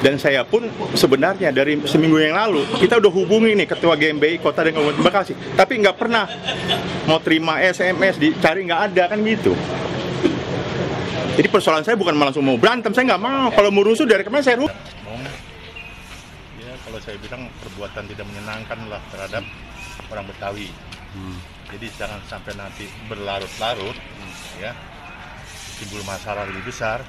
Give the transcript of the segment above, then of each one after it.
Dan saya pun sebenarnya dari seminggu yang lalu kita udah hubungi nih Ketua GMBI Kota dan Kabupaten Bekasi, tapi nggak pernah mau terima SMS, dicari nggak ada kan gitu. Jadi persoalan saya bukan langsung mau berantem, saya nggak mau. Kalau mau rusuh dari kemarin saya rusuh. Ya kalau saya bilang perbuatan tidak menyenangkan lah terhadap orang Betawi. Jadi jangan sampai nanti berlarut-larut, ya timbul masalah lebih besar.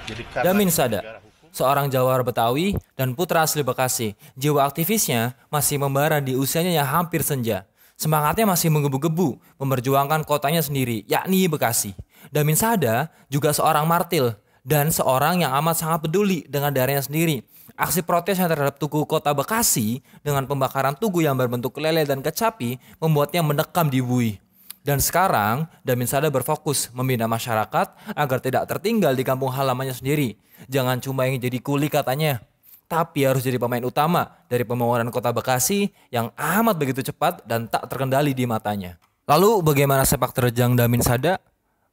Jadi Damin Sada, seorang Jawara Betawi dan putra asli Bekasi, jiwa aktivisnya masih membara di usianya yang hampir senja. Semangatnya masih menggebu-gebu memperjuangkan kotanya sendiri, yakni Bekasi. Damin Sada juga seorang martil dan seorang yang amat sangat peduli dengan daerahnya sendiri. Aksi protesnya terhadap Tugu Kota Bekasi dengan pembakaran tugu yang berbentuk lele dan kecapi membuatnya mendekam di bui. Dan sekarang, Damin Sada berfokus membina masyarakat agar tidak tertinggal di kampung halamannya sendiri. Jangan cuma ingin jadi kuli katanya, tapi harus jadi pemain utama dari pembangunan Kota Bekasi yang amat begitu cepat dan tak terkendali di matanya. Lalu bagaimana sepak terjang Damin Sada?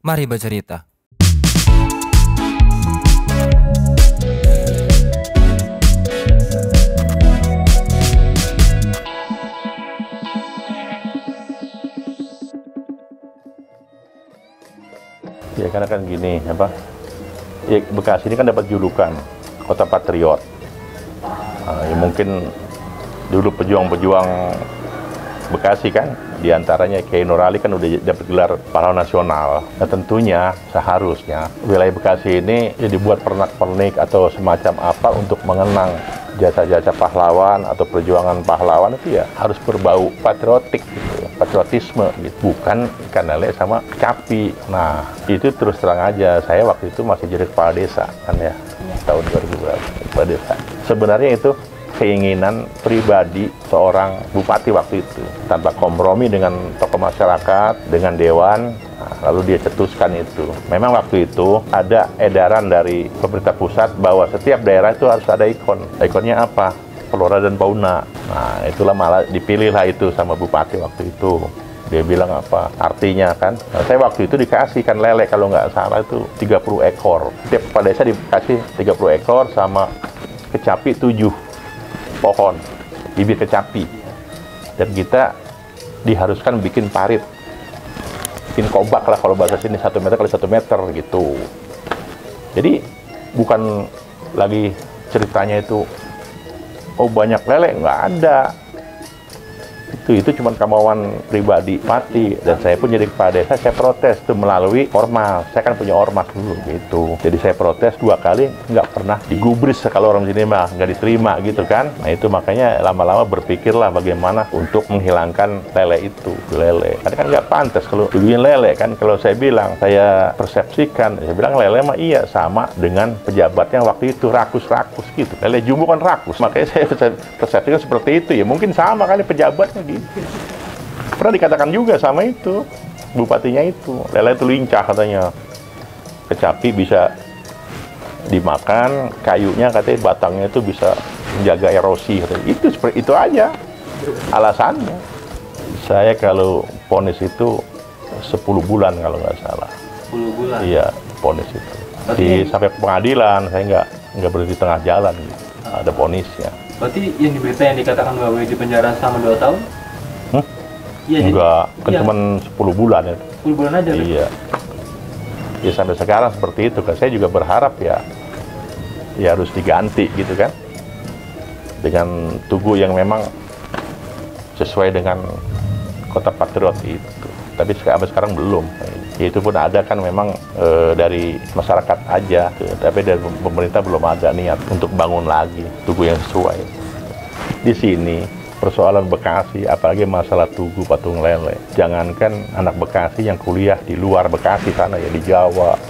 Mari bercerita. Ya karena kan gini, ya Bekasi ini kan dapat julukan Kota Patriot. Ya mungkin dulu pejuang-pejuang Bekasi kan, diantaranya Kiai Nur Ali kan udah dapat gelar pahlawan nasional. Nah tentunya seharusnya wilayah Bekasi ini ya dibuat pernak-pernik atau semacam apa untuk mengenang jasa-jasa pahlawan atau perjuangan pahlawan itu ya harus berbau patriotik gitu, patriotisme gitu, bukan ikan lele sama kecapi. Nah itu terus terang aja, saya waktu itu masih jadi kepala desa kan ya, tahun 2000 kepala desa. Sebenarnya itu keinginan pribadi seorang bupati waktu itu, tanpa kompromi dengan tokoh masyarakat, dengan dewan. Lalu dia cetuskan itu. Memang waktu itu ada edaran dari pemerintah pusat bahwa setiap daerah itu harus ada ikon. Ikonnya apa? Flora dan fauna. Nah, itulah malah dipilihlah itu sama bupati waktu itu. Dia bilang apa? Artinya kan. Nah, saya waktu itu dikasih kan lele kalau nggak salah itu 30 ekor. Setiap kepala desa dikasih 30 ekor sama kecapi 7 pohon, bibit kecapi. Dan kita diharuskan bikin parit. Bikin kobak lah kalau bahasa sini 1 meter kali 1 meter gitu. Jadi bukan lagi ceritanya itu oh banyak lele, nggak ada. Itu cuma kemauan pribadi mati. Dan saya pun jadi kepala desa, saya protes itu melalui ormas. Saya kan punya ormas dulu gitu. Jadi saya protes 2 kali, nggak pernah digubris kalau orang sini mah, nggak diterima gitu kan. Nah itu makanya lama-lama berpikirlah bagaimana untuk menghilangkan lele itu. Lele, kan nggak pantas kalau bikin lele kan. Kalau saya bilang, saya persepsikan, saya bilang lele mah iya sama dengan pejabatnya waktu itu, rakus-rakus gitu. Lele jumbo kan rakus, makanya saya persepsikan seperti itu ya. Mungkin sama kali pejabatnya gitu. Pernah dikatakan juga sama itu bupatinya itu, lele itu lincah katanya, kecapi bisa dimakan, kayunya katanya batangnya itu bisa menjaga erosi katanya. Itu seperti itu aja alasannya. Saya kalau vonis itu 10 bulan kalau nggak salah. 10 bulan? Iya, vonis itu. Sampai pengadilan, saya nggak berhenti tengah jalan gitu. Ada vonisnya. Berarti yang di berita yang dikatakan bahwa di penjara selama 2 tahun? Iya, enggak, kan cuma 10 bulan ya. 10 bulan aja? Iya. Ya sampai sekarang seperti itu kan. Saya juga berharap ya harus diganti gitu kan. Dengan tugu yang memang sesuai dengan Kota Patriot itu. Tapi sampai sekarang belum. Ya, itu pun ada kan memang dari masyarakat aja. Tapi dari pemerintah belum ada niat untuk bangun lagi tugu yang sesuai. Di sini persoalan Bekasi, apalagi masalah tugu patung lele. Jangankan anak Bekasi yang kuliah di luar Bekasi sana ya, di Jawa,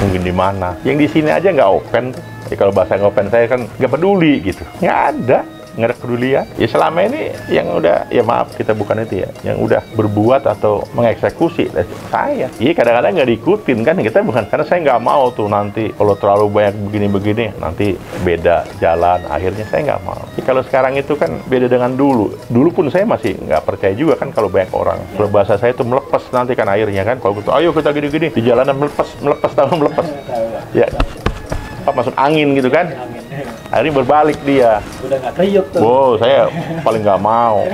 mungkin di mana. Yang di sini aja nggak open. Ya, kalau bahasa open saya kan nggak peduli gitu. Nggak ada kepedulian. Ya selama ini yang udah, ya maaf kita bukan itu ya, yang udah berbuat atau mengeksekusi saya. Iya kadang-kadang nggak diikutin kan, kita bukan, karena saya nggak mau tuh nanti kalau terlalu banyak begini-begini nanti beda jalan, akhirnya saya nggak mau. Ya, kalau sekarang itu kan beda dengan dulu. Dulu pun saya masih nggak percaya juga kan kalau banyak orang. Kalau bahasa saya itu melepas nanti kan airnya kan. Kalau gitu, ayo kita gini-gini di jalanan melepas tahu melepas. Ya. masuk angin gitu kan. Angin. Akhirnya berbalik dia. Udah nggak kriuk tuh. Wow, saya paling nggak mau.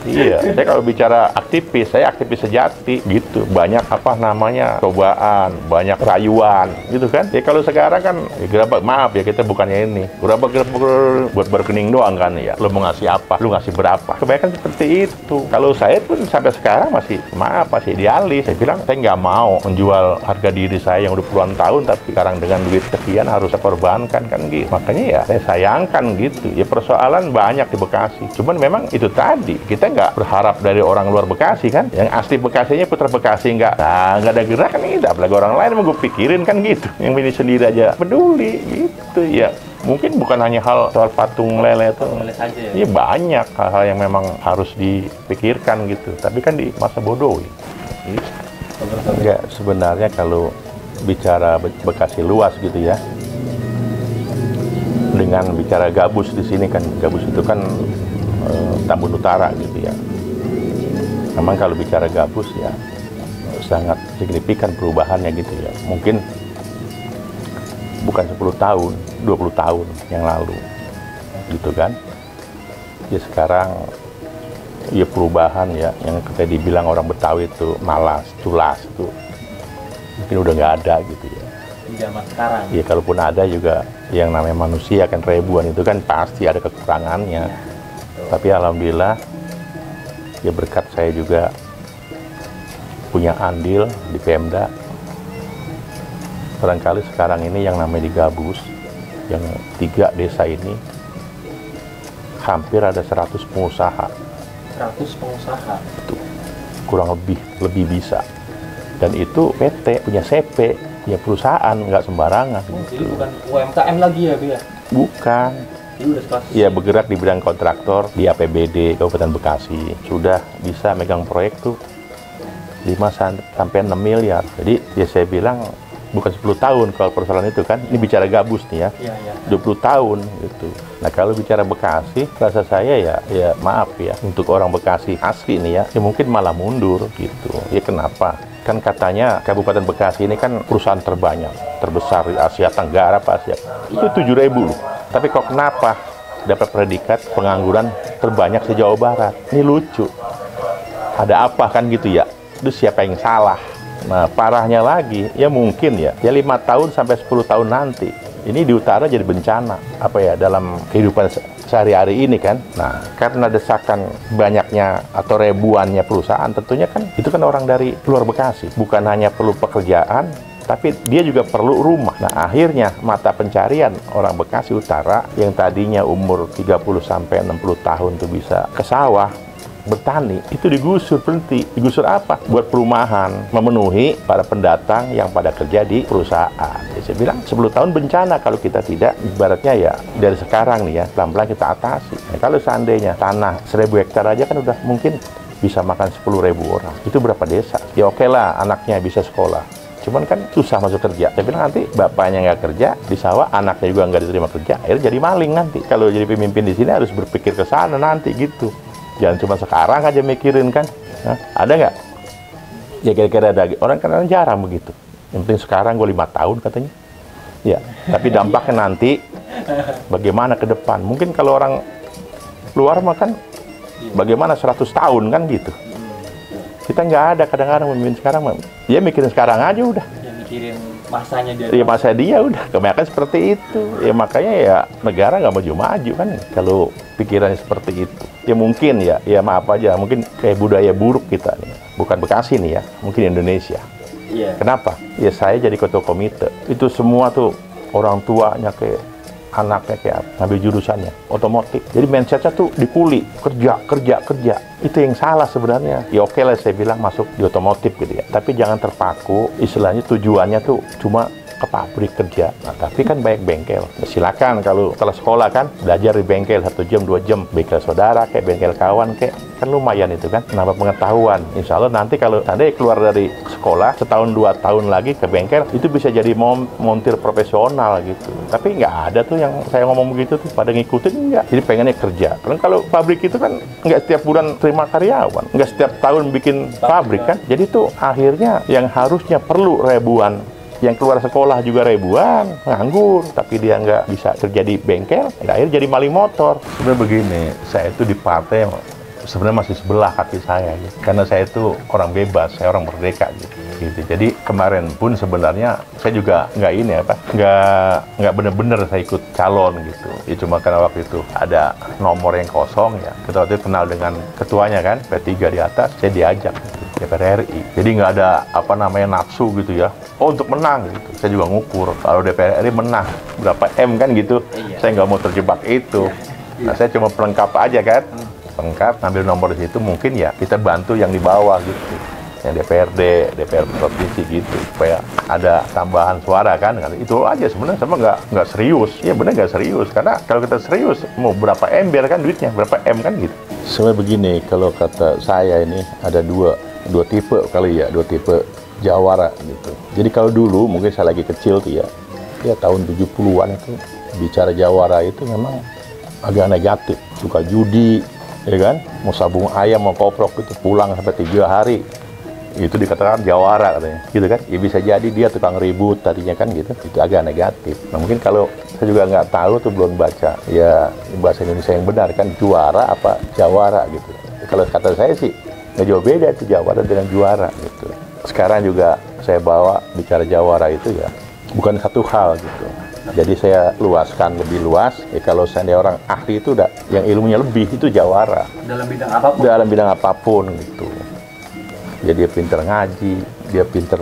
Iya, saya kalau bicara aktivis, saya aktivis sejati gitu. Banyak cobaan, banyak rayuan gitu kan. Ya kalau sekarang kan gerabak, maaf ya kita bukannya ini. Gerabak buat berkening doang kan ya. Lu mau ngasih apa? Lu ngasih berapa? Kebanyakan seperti itu. Kalau saya pun sampai sekarang masih idealis. Saya bilang saya nggak mau menjual harga diri saya yang udah puluhan tahun, tapi sekarang dengan duit sekian harus saya korbankan kan gitu. Makanya ya saya sayangkan gitu. Ya persoalan banyak di Bekasi. Cuman memang itu tadi, kita nggak berharap dari orang luar Bekasi kan, yang asli Bekasinya putra Bekasi nggak ada gerak kan gitu, apalagi orang lain mau gue pikirin kan gitu, yang ini sendiri aja peduli gitu ya. Mungkin bukan hanya hal soal patung lele itu, ya banyak hal-hal yang memang harus dipikirkan gitu, tapi kan di masa bodoh gitu. Enggak, sebenarnya kalau bicara Bekasi luas gitu ya, dengan bicara gabus di sini kan, gabus itu kan Tambun Utara gitu ya. Memang kalau bicara gabus ya sangat signifikan perubahannya gitu ya. Mungkin bukan 10 tahun, 20 tahun yang lalu gitu kan. Ya sekarang ya perubahan ya, yang kita dibilang orang Betawi itu malas, culas itu mungkin udah nggak ada gitu ya. Di zaman sekarang. Ya kalaupun ada juga yang namanya manusia kan ribuan itu kan pasti ada kekurangannya. Tapi alhamdulillah ya berkat saya juga punya andil di Pemda. Barangkali sekarang ini yang namanya di Gabus, yang 3 desa ini hampir ada 100 pengusaha. 100 pengusaha? Itu kurang lebih bisa. Dan itu PT, punya CP, punya perusahaan, nggak sembarangan. Jadi bukan UMKM lagi ya, Bu ya? Bukan. Ya bergerak di bidang kontraktor di APBD Kabupaten Bekasi. Sudah bisa megang proyek tuh 5-6 miliar. Jadi ya saya bilang bukan 10 tahun kalau persoalan itu kan. Ini bicara gabus nih ya. 20 tahun gitu. Nah kalau bicara Bekasi, rasa saya ya maaf ya, untuk orang Bekasi asli nih ya mungkin malah mundur gitu. Ya kenapa? Kan katanya Kabupaten Bekasi ini kan perusahaan terbesar di Asia Tenggara, Asia. Itu 7.000 loh. Tapi kok kenapa dapat predikat pengangguran terbanyak se-Jawa Barat? Ini lucu. Ada apa kan gitu ya? Itu siapa yang salah? Nah, parahnya lagi, ya mungkin ya 5 tahun sampai 10 tahun nanti. Ini di utara jadi bencana. Apa ya, dalam kehidupan sehari-hari ini kan. Nah, karena desakan banyaknya atau ribuannya perusahaan, tentunya kan itu kan orang dari luar Bekasi. Bukan hanya perlu pekerjaan, tapi dia juga perlu rumah. Nah, akhirnya mata pencarian orang Bekasi Utara yang tadinya umur 30 sampai 60 tahun tuh bisa ke sawah, bertani, itu digusur, berhenti. Digusur apa? Buat perumahan, memenuhi para pendatang yang pada kerja di perusahaan. Ya, saya bilang 10 tahun bencana kalau kita tidak, ibaratnya ya dari sekarang nih ya, pelan-pelan kita atasi. Nah, kalau seandainya tanah 1000 hektar aja kan udah mungkin bisa makan 10.000 orang. Itu berapa desa? Ya oke lah, anaknya bisa sekolah. Cuman kan susah masuk kerja. Saya bilang nanti bapaknya nggak kerja di sawah, anaknya juga nggak diterima kerja, akhirnya jadi maling nanti. Kalau jadi pemimpin di sini harus berpikir ke sana nanti gitu. Jangan cuma sekarang aja mikirin kan. Nah, ada nggak? Ya kira-kira ada. Orang kan jarang begitu. Yang penting sekarang gue 5 tahun katanya. Ya, tapi dampaknya nanti bagaimana ke depan? Mungkin kalau orang luar mah kan bagaimana 100 tahun kan gitu. Kita nggak ada kadang-kadang memimpin sekarang. Ya mikirin sekarang aja udah. Ya mikirin masanya dia. Ya masa dia udah. Kebanyakan seperti itu. Ya makanya ya negara nggak maju-maju kan kalau pikirannya seperti itu. Ya mungkin ya maaf aja, mungkin kayak budaya buruk kita nih. Bukan Bekasi nih ya, mungkin Indonesia. Iya. Kenapa? Ya saya jadi ketua komite. Itu semua tuh orang tuanya kayak anaknya kayak ngambil jurusannya otomotif. Jadi mindsetnya tuh dikuli, kerja. Itu yang salah sebenarnya. Ya oke lah saya bilang masuk di otomotif gitu ya. Tapi jangan terpaku, istilahnya tujuannya tuh cuma ke pabrik kerja. Nah, tapi kan banyak bengkel. Nah, silakan kalau setelah sekolah kan belajar di bengkel 1 jam 2 jam, bengkel saudara kayak bengkel kawan kayak kan lumayan itu kan, nambah pengetahuan. Insya Allah nanti kalau seandainya keluar dari sekolah setahun 2 tahun lagi ke bengkel itu bisa jadi montir profesional gitu. Tapi nggak ada tuh yang saya ngomong begitu tuh pada ngikutin, enggak. Jadi pengennya kerja. Karena kalau pabrik itu kan nggak setiap bulan terima karyawan, nggak setiap tahun bikin pabrik kan. Jadi tuh akhirnya yang harusnya perlu ribuan yang keluar sekolah juga ribuan, nganggur, tapi dia nggak bisa kerja di bengkel, akhirnya jadi maling motor. Sebenarnya begini, saya itu di partai sebenarnya masih sebelah kaki saya, gitu. Karena saya itu orang bebas, saya orang merdeka, gitu. Jadi kemarin pun sebenarnya saya juga nggak bener-bener saya ikut calon gitu. Ya cuma karena waktu itu ada nomor yang kosong ya. Kita waktu itu kenal dengan ketuanya kan, P3 di atas, saya diajak gitu, DPR RI. Jadi nggak ada nafsu gitu ya. Oh untuk menang gitu. Saya juga ngukur kalau DPR RI menang berapa M kan gitu. Saya nggak mau terjebak itu. Nah, saya cuma pelengkap aja kan. Pelengkap, ngambil nomor di situ mungkin ya kita bantu yang di bawah gitu. Yang DPR provinsi gitu, supaya ada tambahan suara kan, itu aja sebenarnya. Sama nggak serius, ya benar nggak serius, karena kalau kita serius mau berapa ember kan duitnya, berapa M kan gitu. Sebenarnya begini, kalau kata saya ini ada dua tipe kali ya, dua tipe jawara gitu. Jadi kalau dulu mungkin saya lagi kecil tuh ya tahun 70-an itu bicara jawara itu memang agak negatif, suka judi, ya kan, mau sabung ayam mau koprok itu pulang sampai 3 hari. Itu dikatakan jawara katanya, gitu kan? Ya bisa jadi dia tukang ribut tadinya kan gitu. Itu agak negatif. Nah mungkin kalau saya juga nggak tahu tuh belum baca ya bahasa Indonesia yang benar kan, juara apa jawara gitu. Kalau kata saya sih nggak jauh beda itu jawara dengan juara gitu. Sekarang juga saya bawa bicara jawara itu ya bukan satu hal gitu. Jadi saya luaskan lebih luas. Ya kalau seandainya orang ahli itu udah yang ilmunya lebih itu jawara. Dalam bidang apapun. Dalam bidang apapun gitu. Jadi dia pinter ngaji, dia pinter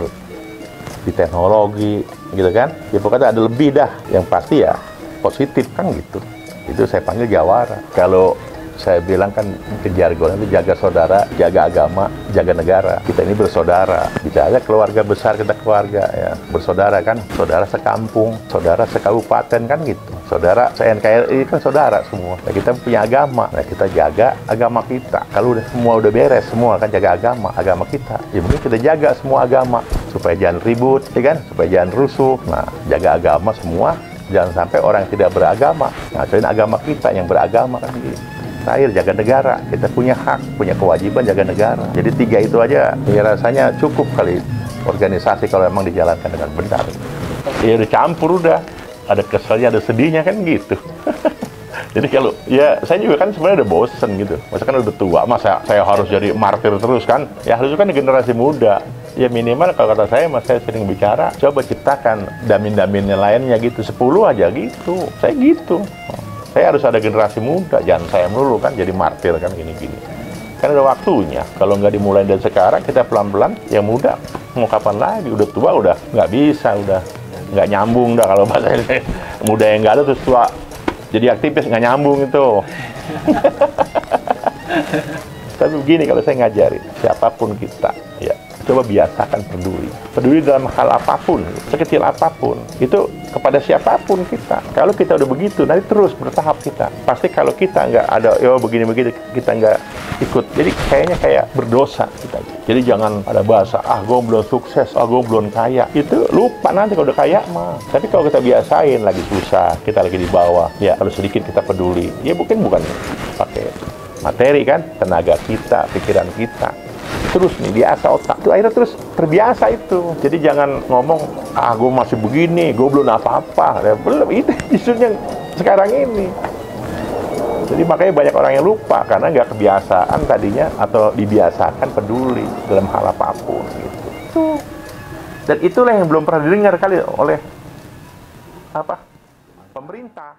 di teknologi, gitu kan? Ya pokoknya ada lebih dah, yang pasti ya positif kan gitu. Itu saya panggil jawara. Kalau saya bilang kan mungkin jargon itu jaga saudara, jaga agama, jaga negara. Kita ini bersaudara. Bicara keluarga besar, kita keluarga ya bersaudara kan, saudara sekampung, saudara sekabupaten kan gitu. Saudara se-NKRI kan saudara semua. Nah, kita punya agama. Nah, kita jaga agama kita. Kalau semua udah beres, semua kan jaga agama kita. Ya mungkin kita jaga semua agama supaya jangan ribut, ya kan? Supaya jangan rusuh. Nah, jaga agama semua. Jangan sampai orang yang tidak beragama ngacurin agama kita yang beragama kan gitu. Terakhir, jaga negara. Kita punya hak, punya kewajiban jaga negara. Jadi 3 itu aja ya rasanya cukup kali organisasi kalau memang dijalankan dengan benar. Ya udah campur udah. Ada keselnya, ada sedihnya kan gitu. Jadi kalau, ya saya juga kan sebenarnya udah bosen gitu. Masa kan udah tua, masa saya harus jadi martir terus kan? Ya harusnya kan generasi muda. Ya minimal kalau kata saya, mas saya sering bicara, coba ciptakan damin-daminnya lainnya gitu, 10 aja gitu. Saya gitu. Saya harus ada generasi muda, jangan saya melulu kan jadi martir kan gini-gini. Kan ada waktunya. Kalau nggak dimulai dari sekarang, kita pelan-pelan, yang muda mau kapan lagi? Udah tua udah nggak bisa, udah nggak nyambung dah kalau bahasa ini. Muda yang nggak ada terus tua jadi aktivis, nggak nyambung itu. Tapi begini kalau saya ngajarin, siapapun kita, ya coba biasakan peduli dalam hal apapun, sekecil apapun, itu kepada siapapun kita. Kalau kita udah begitu, nanti terus bertahap kita. Pasti kalau kita nggak ada, begini-begini, kita nggak ikut, jadi kayaknya kayak berdosa kita. Jadi jangan ada bahasa, gue belum sukses, gue belum kaya. Itu lupa nanti kalau udah kaya mah. Tapi kalau kita biasain, lagi susah, kita lagi di bawah, ya kalau sedikit kita peduli, ya bukan pakai materi kan, tenaga kita, pikiran kita. Terus nih biasa otak itu akhirnya terus terbiasa itu. Jadi jangan ngomong gue masih begini, gue belum apa-apa. Ya, belum, itu isunya sekarang ini. Jadi makanya banyak orang yang lupa karena nggak kebiasaan tadinya atau dibiasakan peduli dalam hal apapun gitu. Dan itulah yang belum pernah didengar kali oleh pemerintah.